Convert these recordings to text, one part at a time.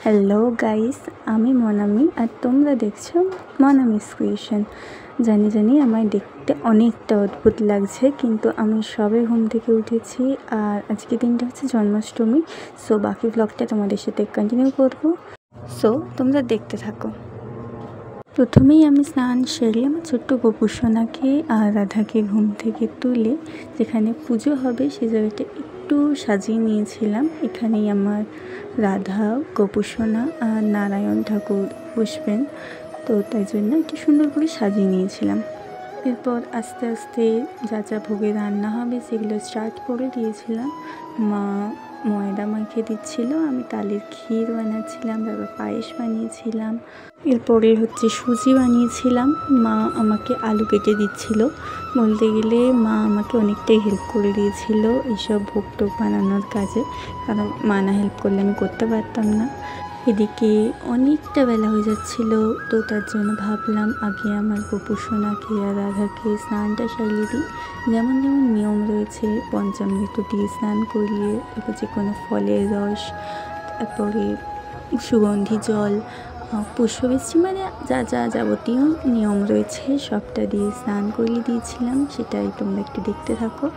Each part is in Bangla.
হ্যালো গাইস, আমি মনামি আর তোমরা দেখছো মনামিস ক্রিয়েশন। জানি আমায় দেখতে অনেকটা অদ্ভুত লাগছে, কিন্তু আমি সবে ঘুম থেকে উঠেছি আর আজকে দিনটা হচ্ছে জন্মাষ্টমী। সো বাকি ব্লগটা তোমাদের সাথে কন্টিনিউ করবো, সো তোমরা দেখতে থাকো। প্রথমেই আমি স্নান সেরে আমার ছোট্ট গোপুসোনাকে আর রাধাকে ঘুম থেকে তুলে যেখানে পুজো হবে সে জায়গাটা একটু সাজিয়ে নিয়েছিলাম। এখানেই আমার রাধা, গোপুসোনা আর নারায়ণ ঠাকুর বসবেন, তো তাই জন্য একটু সুন্দর করে সাজিয়ে নিয়েছিলাম। এরপর আস্তে আস্তে যা ভোগে রান্না হবে সেগুলো স্টার্ট করে দিয়েছিলাম। মা ময়দা মাখিয়ে দিচ্ছিল, আমি তালের ক্ষীর বানাচ্ছিলাম, তারপর পায়েস বানিয়েছিলাম, এরপরে হচ্ছে সুজি বানিয়েছিলাম। মা আমাকে আলু কেটে দিচ্ছিল, বলতে গেলে মা আমাকে অনেকটাই হেল্প করে দিয়েছিল এইসব ভোগ টোগ বানানোর কাজে, কারণ মা না হেল্প করলে আমি করতে পারতাম না। এদিকে অনেকটা বেলা হয়ে যাচ্ছিল, তো তার জন্য ভাবলাম আগে আমার গোপুসোনাকে আর রাধাকে স্নানটা সারিয়ে দিই। যেমন নিয়ম রয়েছে পঞ্চামৃত দিয়ে স্নান করিয়ে, তারপর যে কোনো ফলের রস, তারপরে সুগন্ধি জল, পুষ্পবৃষ্টি, মানে যা যাবতীয় নিয়ম রয়েছে সবটা দিয়ে স্নান করিয়ে দিয়েছিলাম। সেটাই তোমরা একটু দেখতে থাকো।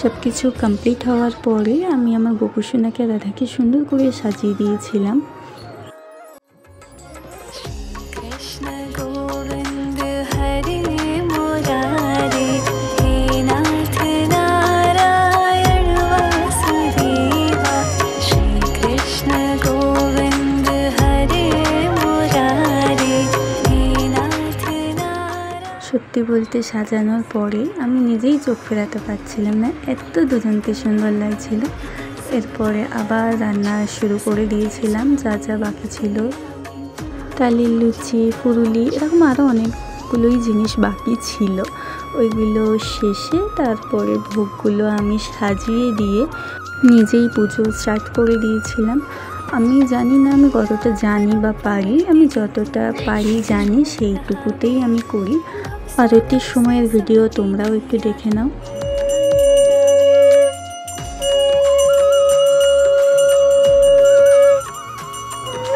সব কিছু কমপ্লিট হওয়ার পরে আমি আমার গোপুসোনাকে রাধাকে সুন্দর করে সাজিয়ে দিয়েছিলাম। সত্যি বলতে সাজানোর পরে আমি নিজেই চোখ ফেরাতে পারছিলাম না, এত দুজনকে সুন্দর লাগছিল। এরপরে আবার রান্না শুরু করে দিয়েছিলাম, যা বাকি ছিল তালের লুচি, পুরুলি, এরকম আরও অনেকগুলোই জিনিস বাকি ছিল। ওইগুলো শেষে তারপরে ভোগগুলো আমি সাজিয়ে দিয়ে নিজেই পুজো স্টার্ট করে দিয়েছিলাম। আমি জানি না আমি কতটা জানি বা পারি, আমি যতটা পারি জানি সেইটুকুতেই আমি করি। আরতির সময়ের ভিডিও তোমরাও একটু দেখে নাও।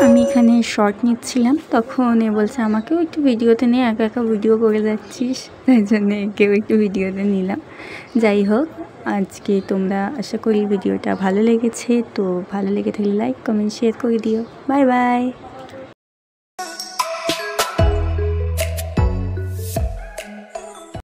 আমি এখানে শর্ট নিচ্ছিলাম, তখন এ বলছে আমাকেও একটু ভিডিওতে নিয়ে, একা ভিডিও করে যাচ্ছিস, তাই জন্য একেও একটু ভিডিওতে নিলাম। যাই হোক, আজকে তোমরা আশা করি ভিডিওটা ভালো লেগেছে, তো ভালো লেগে থাকলে লাইক, কমেন্ট, শেয়ার করে দিও। Bye bye.